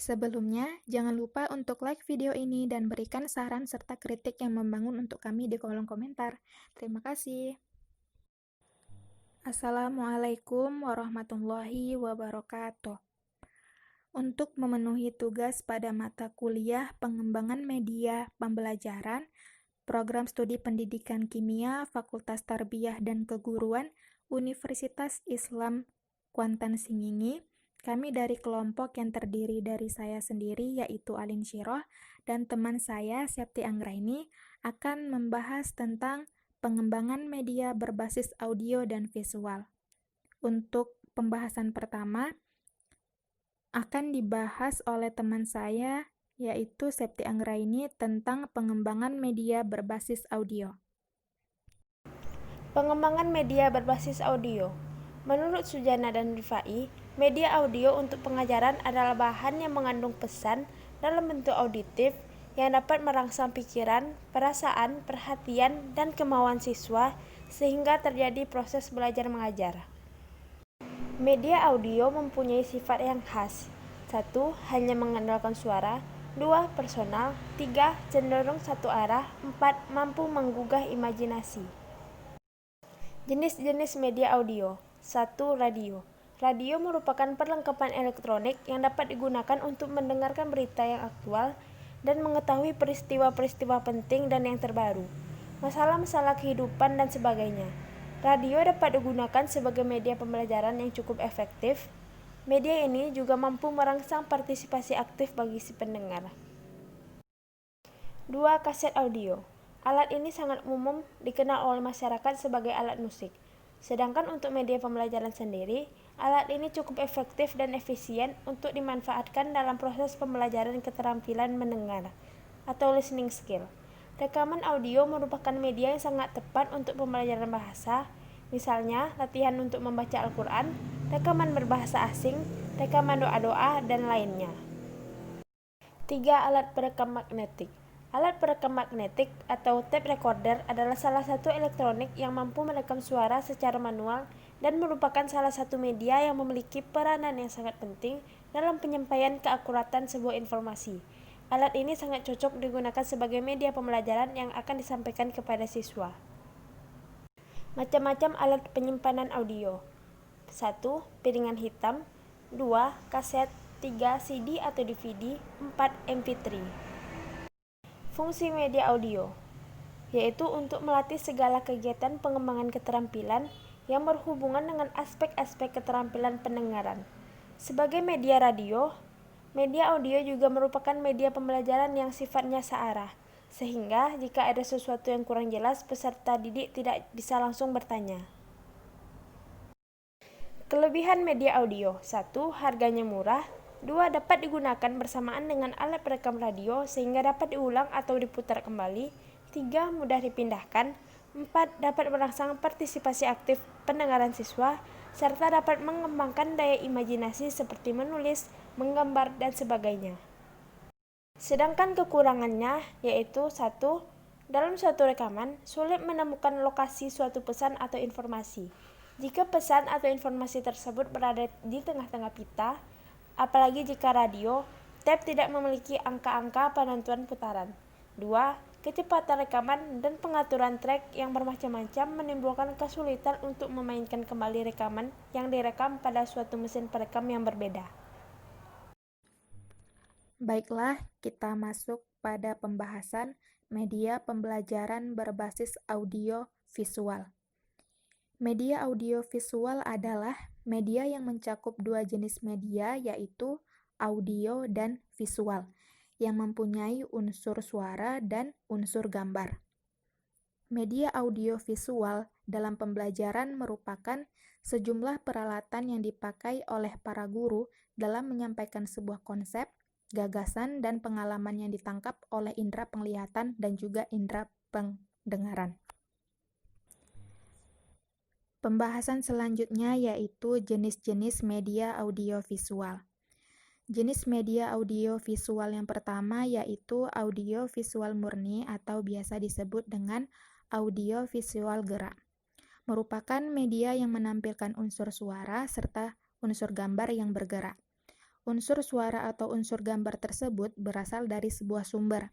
Sebelumnya, jangan lupa untuk like video ini dan berikan saran serta kritik yang membangun untuk kami di kolom komentar. Terima kasih. Assalamualaikum warahmatullahi wabarakatuh. Untuk memenuhi tugas pada mata kuliah Pengembangan Media Pembelajaran, Program Studi Pendidikan Kimia, Fakultas Tarbiyah dan Keguruan, Universitas Islam Kuantan Singingi, kami dari kelompok yang terdiri dari saya sendiri yaitu Alin Syirah dan teman saya Septi Anggraini akan membahas tentang pengembangan media berbasis audio dan visual. Untuk pembahasan pertama akan dibahas oleh teman saya yaitu Septi Anggraini tentang pengembangan media berbasis audio. Pengembangan media berbasis audio. Menurut Sujana dan Rifai, media audio untuk pengajaran adalah bahan yang mengandung pesan dalam bentuk auditif yang dapat merangsang pikiran, perasaan, perhatian, dan kemauan siswa sehingga terjadi proses belajar mengajar. Media audio mempunyai sifat yang khas. 1. Hanya mengandalkan suara. 2. Personal. 3. Cenderung satu arah. 4. Mampu menggugah imajinasi. Jenis-jenis media audio. 1. Radio. Radio merupakan perlengkapan elektronik yang dapat digunakan untuk mendengarkan berita yang aktual dan mengetahui peristiwa-peristiwa penting dan yang terbaru, masalah-masalah kehidupan dan sebagainya. Radio dapat digunakan sebagai media pembelajaran yang cukup efektif. Media ini juga mampu merangsang partisipasi aktif bagi si pendengar. 2. Kaset audio. Alat ini sangat umum dikenal oleh masyarakat sebagai alat musik. Sedangkan untuk media pembelajaran sendiri, alat ini cukup efektif dan efisien untuk dimanfaatkan dalam proses pembelajaran keterampilan mendengar atau listening skill. Rekaman audio merupakan media yang sangat tepat untuk pembelajaran bahasa, misalnya latihan untuk membaca Al-Quran, rekaman berbahasa asing, rekaman doa-doa, dan lainnya. 3. Alat perekam magnetik. Alat perekam magnetik atau tape recorder adalah salah satu elektronik yang mampu merekam suara secara manual dan merupakan salah satu media yang memiliki peranan yang sangat penting dalam penyampaian keakuratan sebuah informasi. Alat ini sangat cocok digunakan sebagai media pembelajaran yang akan disampaikan kepada siswa. Macam-macam alat penyimpanan audio. 1. Piringan hitam. 2. Kaset. 3. CD atau DVD. 4. MP3. Fungsi media audio, yaitu untuk melatih segala kegiatan pengembangan keterampilan yang berhubungan dengan aspek-aspek keterampilan pendengaran. Sebagai media radio, media audio juga merupakan media pembelajaran yang sifatnya searah, sehingga jika ada sesuatu yang kurang jelas, peserta didik tidak bisa langsung bertanya. Kelebihan media audio. 1. Harganya murah. 2. Dapat digunakan bersamaan dengan alat perekam radio sehingga dapat diulang atau diputar kembali. 3. Mudah dipindahkan. 4. Dapat merangsang partisipasi aktif pendengaran siswa, serta dapat mengembangkan daya imajinasi seperti menulis, menggambar, dan sebagainya. Sedangkan kekurangannya yaitu 1. Dalam suatu rekaman, sulit menemukan lokasi suatu pesan atau informasi. Jika pesan atau informasi tersebut berada di tengah-tengah pita, apalagi jika radio, tape tidak memiliki angka-angka penentuan putaran. 2. Kecepatan rekaman dan pengaturan track yang bermacam-macam menimbulkan kesulitan untuk memainkan kembali rekaman yang direkam pada suatu mesin perekam yang berbeda. Baiklah, kita masuk pada pembahasan media pembelajaran berbasis audio visual. Media audio visual adalah media yang mencakup dua jenis media yaitu audio dan visual yang mempunyai unsur suara dan unsur gambar. Media audio visual dalam pembelajaran merupakan sejumlah peralatan yang dipakai oleh para guru dalam menyampaikan sebuah konsep, gagasan, dan pengalaman yang ditangkap oleh indera penglihatan dan juga indera pendengaran. Pembahasan selanjutnya yaitu jenis-jenis media audiovisual. Jenis media audiovisual yang pertama yaitu audiovisual murni atau biasa disebut dengan audiovisual gerak. Merupakan media yang menampilkan unsur suara serta unsur gambar yang bergerak. Unsur suara atau unsur gambar tersebut berasal dari sebuah sumber.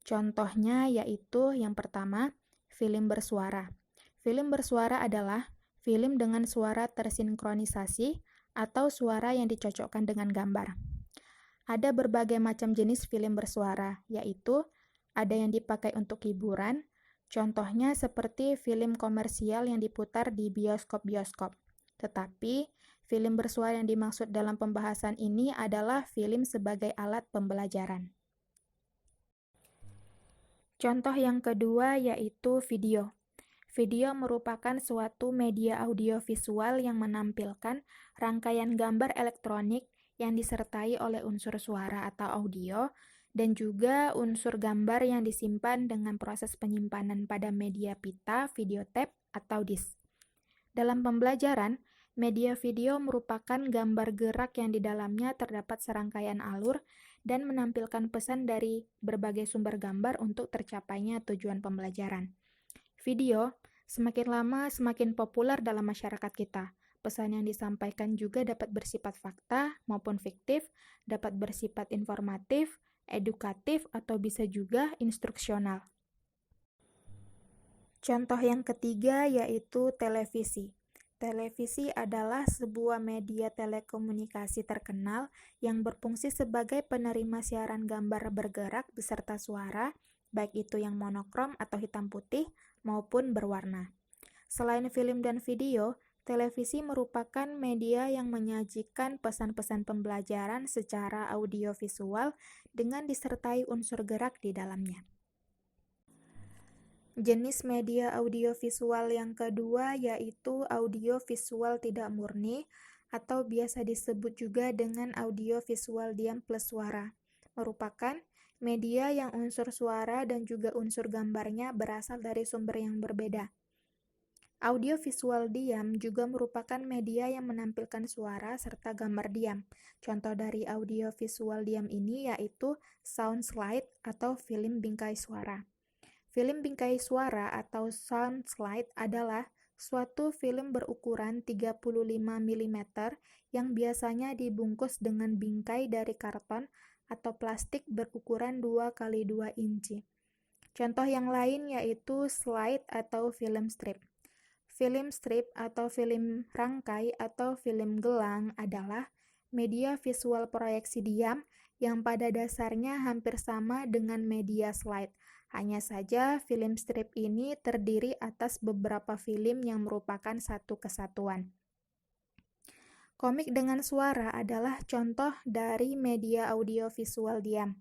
Contohnya yaitu yang pertama, film bersuara. Film bersuara adalah film dengan suara tersinkronisasi atau suara yang dicocokkan dengan gambar. Ada berbagai macam jenis film bersuara, yaitu ada yang dipakai untuk hiburan, contohnya seperti film komersial yang diputar di bioskop-bioskop. Tetapi, film bersuara yang dimaksud dalam pembahasan ini adalah film sebagai alat pembelajaran. Contoh yang kedua yaitu video. Video merupakan suatu media audiovisual yang menampilkan rangkaian gambar elektronik yang disertai oleh unsur suara atau audio dan juga unsur gambar yang disimpan dengan proses penyimpanan pada media pita, videotape, atau disk. Dalam pembelajaran, media video merupakan gambar gerak yang di dalamnya terdapat serangkaian alur dan menampilkan pesan dari berbagai sumber gambar untuk tercapainya tujuan pembelajaran. Video semakin lama semakin populer dalam masyarakat kita. Pesan yang disampaikan juga dapat bersifat fakta maupun fiktif, dapat bersifat informatif, edukatif, atau bisa juga instruksional. Contoh yang ketiga yaitu televisi. Televisi adalah sebuah media telekomunikasi terkenal yang berfungsi sebagai penerima siaran gambar bergerak beserta suara, baik itu yang monokrom atau hitam putih maupun berwarna. Selain film dan video, televisi merupakan media yang menyajikan pesan-pesan pembelajaran secara audiovisual dengan disertai unsur gerak di dalamnya. Jenis media audiovisual yang kedua yaitu audiovisual tidak murni atau biasa disebut juga dengan audiovisual diam plus suara. Merupakan media yang unsur suara dan juga unsur gambarnya berasal dari sumber yang berbeda. Audiovisual diam juga merupakan media yang menampilkan suara serta gambar diam. Contoh dari audiovisual diam ini yaitu sound slide atau film bingkai suara. Film bingkai suara atau sound slide adalah suatu film berukuran 35 mm yang biasanya dibungkus dengan bingkai dari karton atau plastik berukuran 2x2 inci. Contoh yang lain yaitu slide atau film strip. Film strip atau film rangkai atau film gelang adalah media visual proyeksi diam yang pada dasarnya hampir sama dengan media slide. Hanya saja film strip ini terdiri atas beberapa film yang merupakan satu kesatuan. Komik dengan suara adalah contoh dari media audiovisual diam.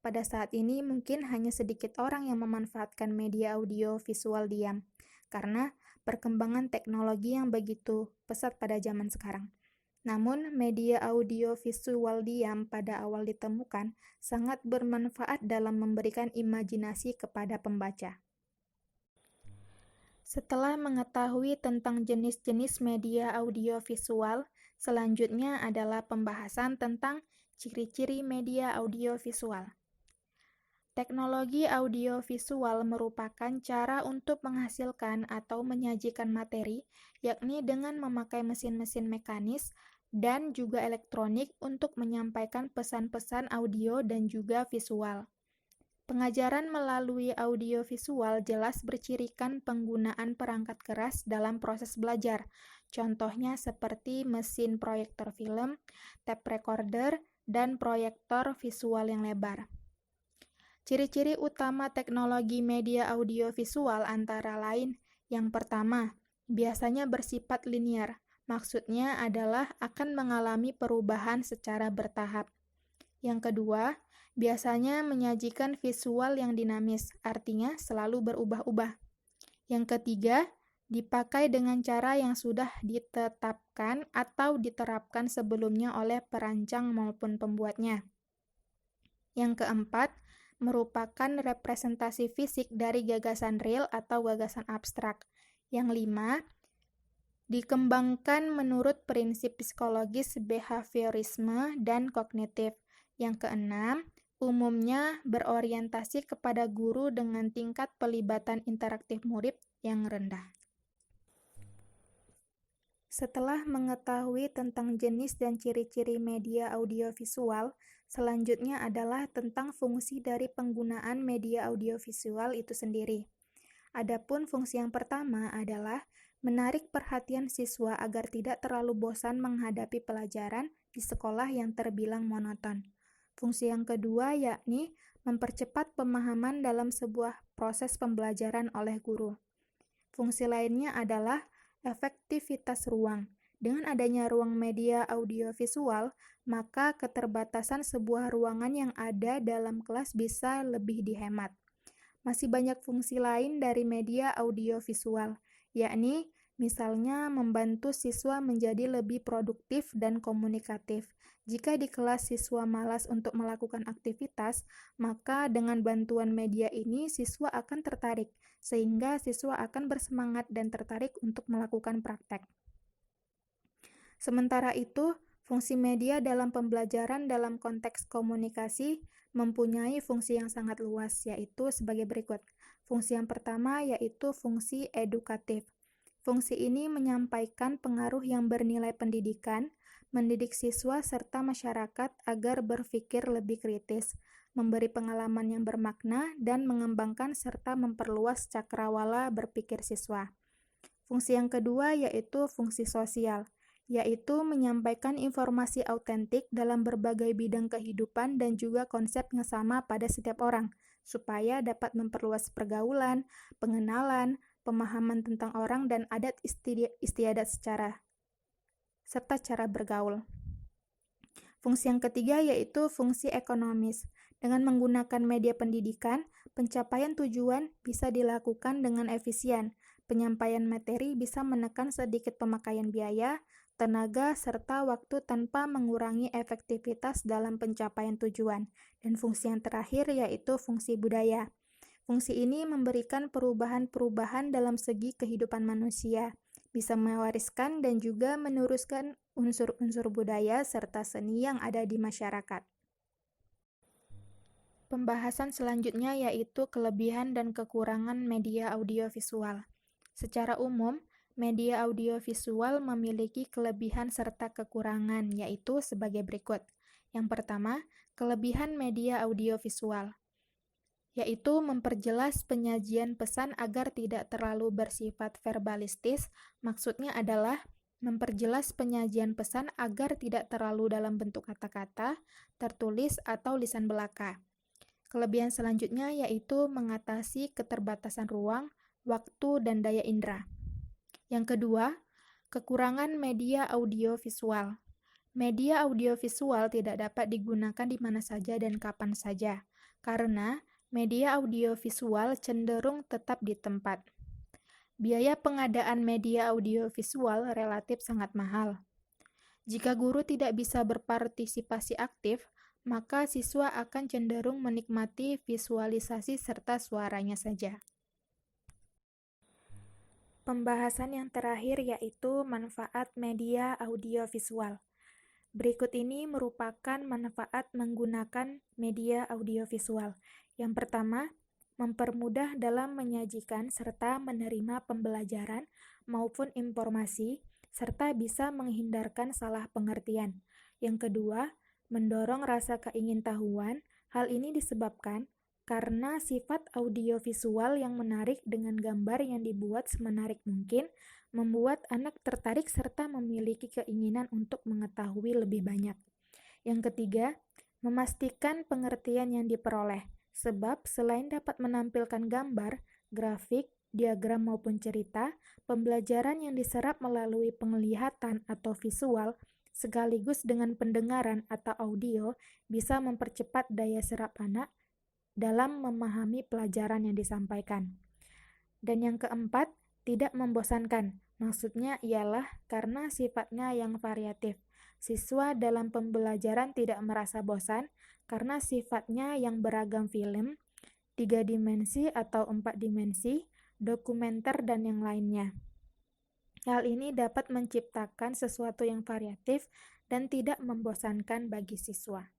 Pada saat ini mungkin hanya sedikit orang yang memanfaatkan media audiovisual diam, karena perkembangan teknologi yang begitu pesat pada zaman sekarang. Namun, media audiovisual diam pada awal ditemukan sangat bermanfaat dalam memberikan imajinasi kepada pembaca. Setelah mengetahui tentang jenis-jenis media audiovisual, selanjutnya adalah pembahasan tentang ciri-ciri media audiovisual. Teknologi audiovisual merupakan cara untuk menghasilkan atau menyajikan materi, yakni dengan memakai mesin-mesin mekanis dan juga elektronik untuk menyampaikan pesan-pesan audio dan juga visual. Pengajaran melalui audiovisual jelas bercirikan penggunaan perangkat keras dalam proses belajar. Contohnya seperti mesin proyektor film, tape recorder, dan proyektor visual yang lebar. Ciri-ciri utama teknologi media audiovisual antara lain, yang pertama, biasanya bersifat linear. Maksudnya adalah akan mengalami perubahan secara bertahap. Yang kedua, biasanya menyajikan visual yang dinamis, artinya selalu berubah-ubah. Yang ketiga, dipakai dengan cara yang sudah ditetapkan atau diterapkan sebelumnya oleh perancang maupun pembuatnya. Yang keempat, merupakan representasi fisik dari gagasan real atau gagasan abstrak. Yang lima, dikembangkan menurut prinsip psikologis behaviorisme dan kognitif. Yang keenam, umumnya berorientasi kepada guru dengan tingkat pelibatan interaktif murid yang rendah. Setelah mengetahui tentang jenis dan ciri-ciri media audiovisual, selanjutnya adalah tentang fungsi dari penggunaan media audiovisual itu sendiri. Adapun fungsi yang pertama adalah menarik perhatian siswa agar tidak terlalu bosan menghadapi pelajaran di sekolah yang terbilang monoton. Fungsi yang kedua yakni mempercepat pemahaman dalam sebuah proses pembelajaran oleh guru. Fungsi lainnya adalah efektivitas ruang. Dengan adanya ruang media audiovisual, maka keterbatasan sebuah ruangan yang ada dalam kelas bisa lebih dihemat. Masih banyak fungsi lain dari media audiovisual, yakni misalnya membantu siswa menjadi lebih produktif dan komunikatif. Jika di kelas siswa malas untuk melakukan aktivitas, maka dengan bantuan media ini siswa akan tertarik, sehingga siswa akan bersemangat dan tertarik untuk melakukan praktek. Sementara itu, fungsi media dalam pembelajaran dalam konteks komunikasi mempunyai fungsi yang sangat luas, yaitu sebagai berikut. Fungsi yang pertama yaitu fungsi edukatif. Fungsi ini menyampaikan pengaruh yang bernilai pendidikan, mendidik siswa serta masyarakat agar berpikir lebih kritis, memberi pengalaman yang bermakna, dan mengembangkan serta memperluas cakrawala berpikir siswa. Fungsi yang kedua yaitu fungsi sosial, yaitu menyampaikan informasi autentik dalam berbagai bidang kehidupan dan juga konsep yang sama pada setiap orang, supaya dapat memperluas pergaulan, pengenalan, pemahaman tentang orang dan adat istiadat serta cara bergaul. Fungsi yang ketiga yaitu fungsi ekonomis. Dengan menggunakan media pendidikan, pencapaian tujuan bisa dilakukan dengan efisien. Penyampaian materi bisa menekan sedikit pemakaian biaya, tenaga, serta waktu tanpa mengurangi efektivitas dalam pencapaian tujuan. Dan fungsi yang terakhir yaitu fungsi budaya. Fungsi ini memberikan perubahan-perubahan dalam segi kehidupan manusia, bisa mewariskan dan juga meneruskan unsur-unsur budaya serta seni yang ada di masyarakat. Pembahasan selanjutnya yaitu kelebihan dan kekurangan media audiovisual. Secara umum, media audiovisual memiliki kelebihan serta kekurangan, yaitu sebagai berikut. Yang pertama, kelebihan media audiovisual, yaitu memperjelas penyajian pesan agar tidak terlalu bersifat verbalistis. Maksudnya adalah memperjelas penyajian pesan agar tidak terlalu dalam bentuk kata-kata, tertulis, atau lisan belaka. Kelebihan selanjutnya yaitu mengatasi keterbatasan ruang, waktu, dan daya indera. Yang kedua, kekurangan media audiovisual. Media audiovisual tidak dapat digunakan di mana saja dan kapan saja, karena media audiovisual cenderung tetap di tempat. Biaya pengadaan media audiovisual relatif sangat mahal. Jika guru tidak bisa berpartisipasi aktif, maka siswa akan cenderung menikmati visualisasi serta suaranya saja. Pembahasan yang terakhir yaitu manfaat media audiovisual. Berikut ini merupakan manfaat menggunakan media audiovisual. Yang pertama, mempermudah dalam menyajikan serta menerima pembelajaran maupun informasi, serta bisa menghindarkan salah pengertian. Yang kedua, mendorong rasa keingintahuan. Hal ini disebabkan karena sifat audiovisual yang menarik dengan gambar yang dibuat semenarik mungkin, membuat anak tertarik serta memiliki keinginan untuk mengetahui lebih banyak. Yang ketiga, memastikan pengertian yang diperoleh. Sebab selain dapat menampilkan gambar, grafik, diagram maupun cerita, pembelajaran yang diserap melalui penglihatan atau visual, sekaligus dengan pendengaran atau audio, bisa mempercepat daya serap anak dalam memahami pelajaran yang disampaikan. Dan yang keempat, tidak membosankan. Maksudnya ialah karena sifatnya yang variatif. Siswa dalam pembelajaran tidak merasa bosan karena sifatnya yang beragam film, 3 dimensi atau 4 dimensi, dokumenter, dan yang lainnya. Hal ini dapat menciptakan sesuatu yang variatif dan tidak membosankan bagi siswa.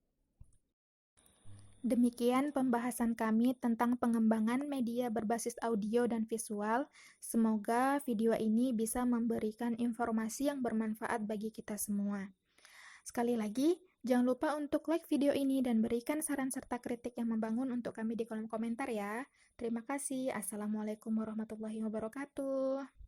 Demikian pembahasan kami tentang pengembangan media berbasis audio dan visual. Semoga video ini bisa memberikan informasi yang bermanfaat bagi kita semua. Sekali lagi, jangan lupa untuk like video ini dan berikan saran serta kritik yang membangun untuk kami di kolom komentar ya. Terima kasih. Assalamualaikum warahmatullahi wabarakatuh.